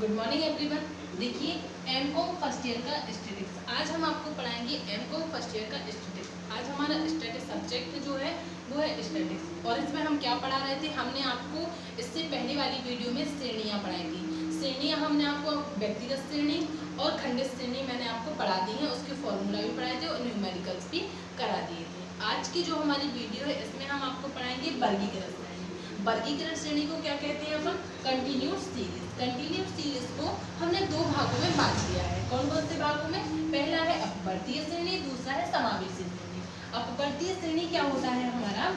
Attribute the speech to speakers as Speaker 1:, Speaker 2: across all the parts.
Speaker 1: Good morning everyone. देखिए MCom first year का statistics, आज हम आपको पढ़ाएंगे एमकॉम फर्स्ट ईयर का स्टैटिस्टिक्स। आज हमारा स्टैटिस्टिक्स सब्जेक्ट जो है वो है स्टैटिस्टिक्स। और इसमें हम क्या पढ़ा रहे थे, हमने आपको इससे पहले वाली वीडियो में श्रेणियाँ पढ़ाई थी। श्रेणियाँ हमने आपको व्यक्तिगत श्रेणी और खंडित श्रेणी मैंने आपको पढ़ा दी है, उसके फॉर्मूला भी पढ़ाए थे और न्यूमेरिकल्स भी करा दिए थे। आज की जो हमारी वीडियो है इसमें हम आपको पढ़ाएंगे वर्गीकरण श्रेणी। वर्गीकरण श्रेणी को क्या कहते हैं अपन? Continuous series. कंटिन्यूस सीरीज को हमने दो भागों में बांट दिया है। कौन कौन से भागों में? पहला है अपवर्तीय श्रेणी, दूसरा है समावेशी श्रेणी। अपवर्तीय श्रेणी क्या होता है हमारा,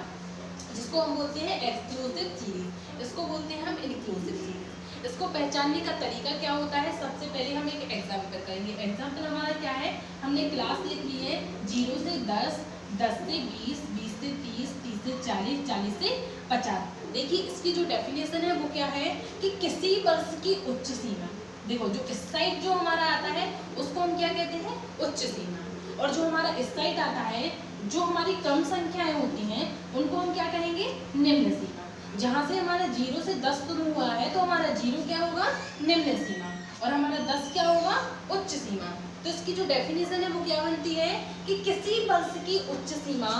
Speaker 1: जिसको हम बोलते हैं एक्सक्लूसिव सीरीज, इसको बोलते हैं हम इंक्लूसिव सीरीज। इसको पहचानने का तरीका क्या होता है, सबसे पहले हम एक एग्जाम्पल करेंगे। एग्जाम्पल हमारा क्या है, हमने क्लास लिख ली है 0 से 10, 10 से 20, 20 से 30, 30 से 40, 40 से 50। देखिए इसकी जो डेफिनेशन है वो क्या है कि किसी वर्ष की उच्च सीमा। देखो जो इस साइड जो हमारा आता है उसको हम क्या कहते हैं? उच्च सीमा। और जो हमारा इस साइड आता है, जो हमारी कम संख्याएं होती हैं उनको हम क्या कहेंगे? निम्न सीमा। जहाँ से हमारा 0 से 10 शुरू हुआ है तो हमारा 0 क्या होगा? निम्न सीमा, और हमारा 10 क्या होगा? उच्च सीमा। तो इसकी जो डेफिनेशन है वो क्या बनती है कि किसी वर्ष की उच्च सीमा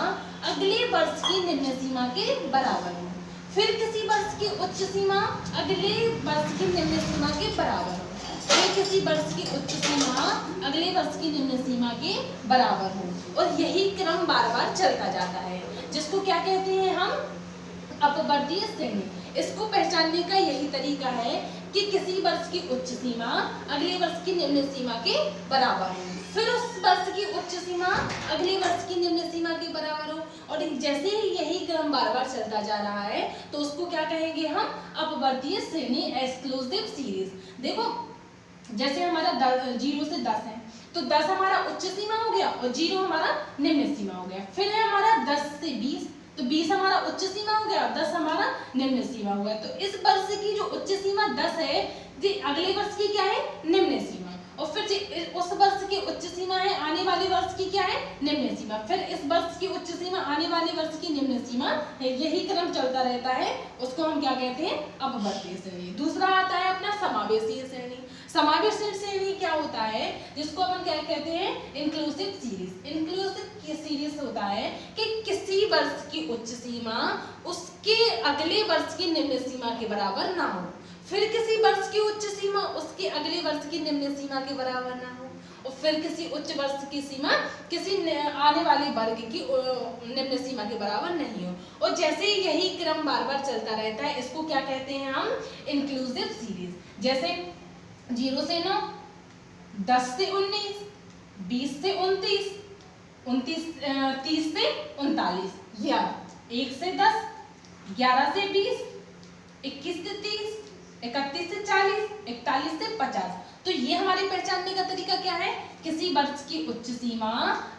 Speaker 1: अगले वर्ष की निम्न सीमा के बराबर हो, फिर किसी वर्ष की उच्च सीमा अगले वर्ष की निम्न सीमा के बराबर हो, फिर किसी वर्ष की उच्च सीमा अगले वर्ष की निम्न सीमा के बराबर हो। और यही क्रम बार बार चलता जाता है, जिसको क्या कहते हैं हम? अपवर्तीय श्रेणी। इसको पहचानने का यही तरीका है कि किसी वर्ष की उच्च सीमा अगले वर्ष की निम्न सीमा के बराबर हो, फिर उस वर्ष की उच्च सीमा अगले वर्ष की निम्न सीमा के बराबर हो। और जैसे ही यही क्रम बार बार चलता जा रहा है तो उसको क्या कहेंगे हम? अपवर्तीय श्रेणी, एक्सक्लूसिव सीरीज। देखो जैसे हमारा 0 से 10 है तो 10 हमारा उच्च सीमा हो गया और 0 हमारा निम्न सीमा हो गया। फिर है हमारा 10 से 20 तो 20 हमारा उच्च सीमा हो गया, 10 हमारा निम्न सीमा हुआ। तो इस वर्ष की जो उच्च सीमा 10 है, जी अगले वर्ष की क्या है? निम्न सीमा। और फिर उस वर्ष की उच्च सीमा है, आने वाले वर्ष की क्या है? निम्न सीमा। फिर इस वर्ष की उच्च सीमा, आने वाले वर्ष की निम्न सीमा है। यही क्रम चलता रहता है, उसको हम क्या कहते हैं? अपवर्तीय श्रेणी। दूसरा आता है अपना समावेशी श्रेणी। समावेशी श्रेणी क्या होता है, जिसको अपन क्या कहते हैं? Inclusive series. इंक्लूसिव सीरीज होता है कि किसी वर्ष की उच्च सीमा उसके अगले वर्ष की निम्न सीमा के बराबर ना हो, फिर किसी वर्ष की उच्च सीमा उसके अगले वर्ष की निम्न सीमा के बराबर ना हो, और फिर किसी उच्च वर्ष की सीमा किसी आने वाले वर्ग की निम्न सीमा के बराबर नहीं हो। और जैसे यही क्रम बार बार चलता रहता है, इसको क्या कहते हैं हम? Inclusive series. जैसे 0 से 9, 10 से 19, 20 से 29, 30 से 39, या 1 से 10, 11 से 20, 21 से 30, 31 से 40, 41 से 50। तो ये हमारे पहचानने का तरीका क्या है? किसी वर्ष की उच्च सीमा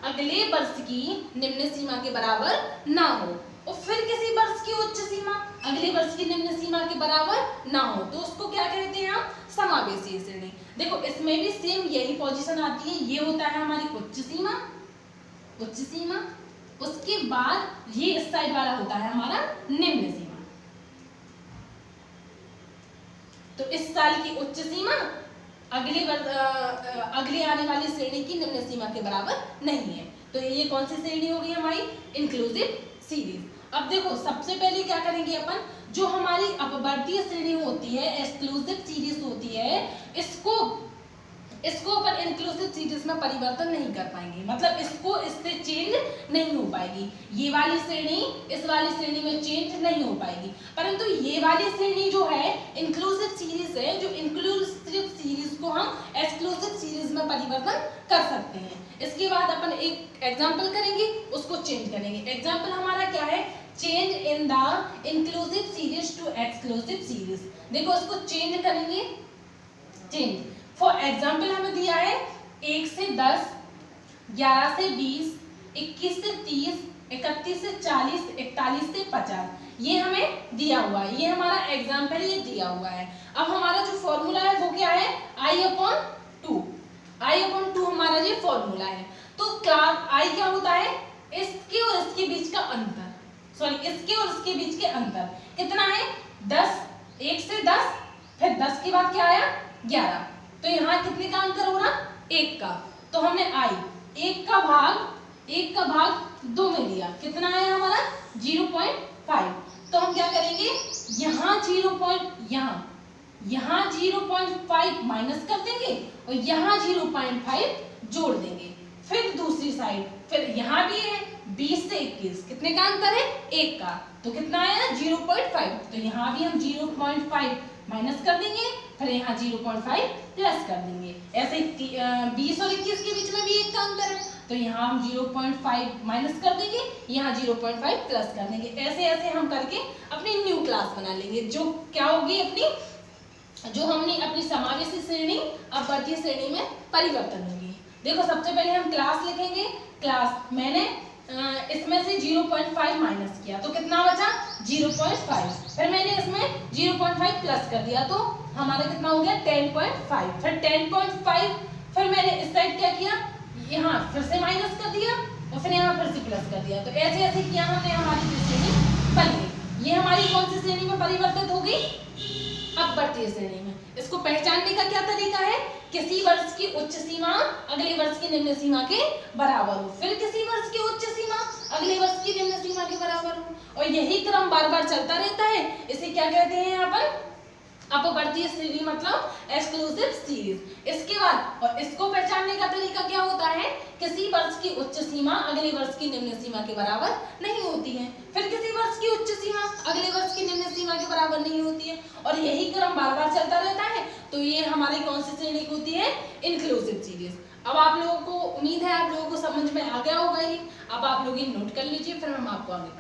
Speaker 1: अगले वर्ष की निम्न सीमा के बराबर ना हो, और फिर किसी वर्ष की उच्च सीमा अगले वर्ष की निम्न सीमा के बराबर ना हो, तो उसको क्या कहते हैं हम? समावेशी श्रेणी। देखो इसमें भी सेम यही पोजीशन आती है। ये होता है हमारी उच्च सीमा, उच्च सीमा, उसके बाद ये इस साइड वाला होता है हमारा निम्न सीमा। तो इस साल की उच्च सीमा अगले आने वाली श्रेणी की निम्न सीमा के बराबर नहीं है। तो ये कौन सी श्रेणी होगी हमारी? Inclusive series. अब देखो सबसे पहले क्या करेंगे अपन, जो हमारी अपवर्तीय श्रेणी होती है, एक्सक्लूसिव सीरीज होती है, इसको अपन इंक्लूसिव सीरीज में परिवर्तन नहीं कर पाएंगे, मतलब इससे चेंज नहीं हो पाएगी। ये वाली श्रेणी इस वाली श्रेणी में चेंज नहीं हो पाएगी, परंतु ये वाली श्रेणी जो है इंक्लूसिव सीरीज है, जो इंक्लूसिव सीरीज को हम एक्सक्लूसिव सीरीज में परिवर्तन कर सकते हैं। इसके बाद अपन एक एग्जाम्पल करेंगे, उसको चेंज करेंगे। एग्जाम्पल हमारा क्या है? Change in the inclusive series to exclusive series. देखो इसको चेंज करेंगे, चेंज। फॉर एग्जाम्पल हमें दिया है 1 से 10, 11 से 20, 21 से 30, 31 से 40, 41 से 50। ये हमें दिया हुआ है, ये हमारा एग्जाम्पल ये दिया हुआ है। अब हमारा जो फॉर्मूला है वो क्या है? I/2। I/2 हमारा ये फॉर्मूला है। तो क्लास I क्या होता है? इसके और इसके बीच का अंतर, सॉरी इसके और इसके बीच के अंतर कितना है? 10, 1 से 10, फिर 10 के बाद क्या आया? 11। तो यहाँ कितने का अंतर हो रहा, 1 का। तो हमने i 1 का भाग 2 में लिया, कितना आया हमारा 0.5। तो हम क्या करेंगे, यहाँ 0.5 माइनस कर देंगे और यहाँ 0.5 जोड़ देंगे। फिर दूसरी साइड, फिर यहाँ भी है 20 से 21, कितने का अंतर है, 1 का। तो कितना आया 0.5। तो यहाँ भी हम 0.5 माइनस कर देंगे, फिर यहाँ 0.5 प्लस कर देंगे। ऐसे 20 और 21 के बीच में भी 1 का अंतर है, तो यहाँ हम 0.5 माइनस कर देंगे, यहाँ 0.5 प्लस कर देंगे। ऐसे ऐसे हम करके अपनी न्यू क्लास बना लेंगे, जो क्या होगी अपनी, जो हमने अपनी समावेशी श्रेणी अपवर्तीय श्रेणी में परिवर्तन होगी। देखो सबसे पहले हम क्लास लिखेंगे। क्लास मैंने इसमें से 0.5 माइनस किया तो कितना बचा 0.5, फिर मैंने इसमें 0.5 प्लस कर दिया तो हमारा कितना हो गया 10.5, फिर 10.5, फिर मैंने इस साइड क्या किया, यहाँ फिर से माइनस कर दिया और फिर यहाँ फिर से प्लस कर दिया। तो ऐसे ऐसे किया हमने, हमारी श्रेणी बन गई। ये हमारी कौन सी श्रेणी में परिवर्तित हो गई, अपवर्तीय श्रेणी में। इसको पहचानने का क्या तरीका है, किसी वर्ष की उच्च सीमा अगले वर्ष की निम्न सीमा के बराबर हो, फिर किसी वर्ष की उच्च सीमा अगले वर्ष की निम्न सीमा के बराबर हो, और यही क्रम बार बार चलता रहता है। इसे क्या कहते हैं यहाँ पर, अपवर्तीय श्रेणी मतलब एक्सक्लूसिव सीरीज। इसके बाद और इसको पहचानने का तरीका क्या होता है, किसी वर्ष की उच्च सीमा अगले वर्ष की निम्न सीमा के बराबर नहीं होती है, फिर किसी वर्ष की उच्च सीमा अगले वर्ष की निम्न सीमा के बराबर नहीं होती है, और यही क्रम बार बार चलता रहता है। तो ये हमारी कौन सी श्रेणी होती है, इंक्लूसिव सीरीज। अब आप लोगों को उम्मीद है आप लोगों को समझ में आ गया होगा ये। अब आप लोग ये नोट कर लीजिए, फिर हम आपको आगे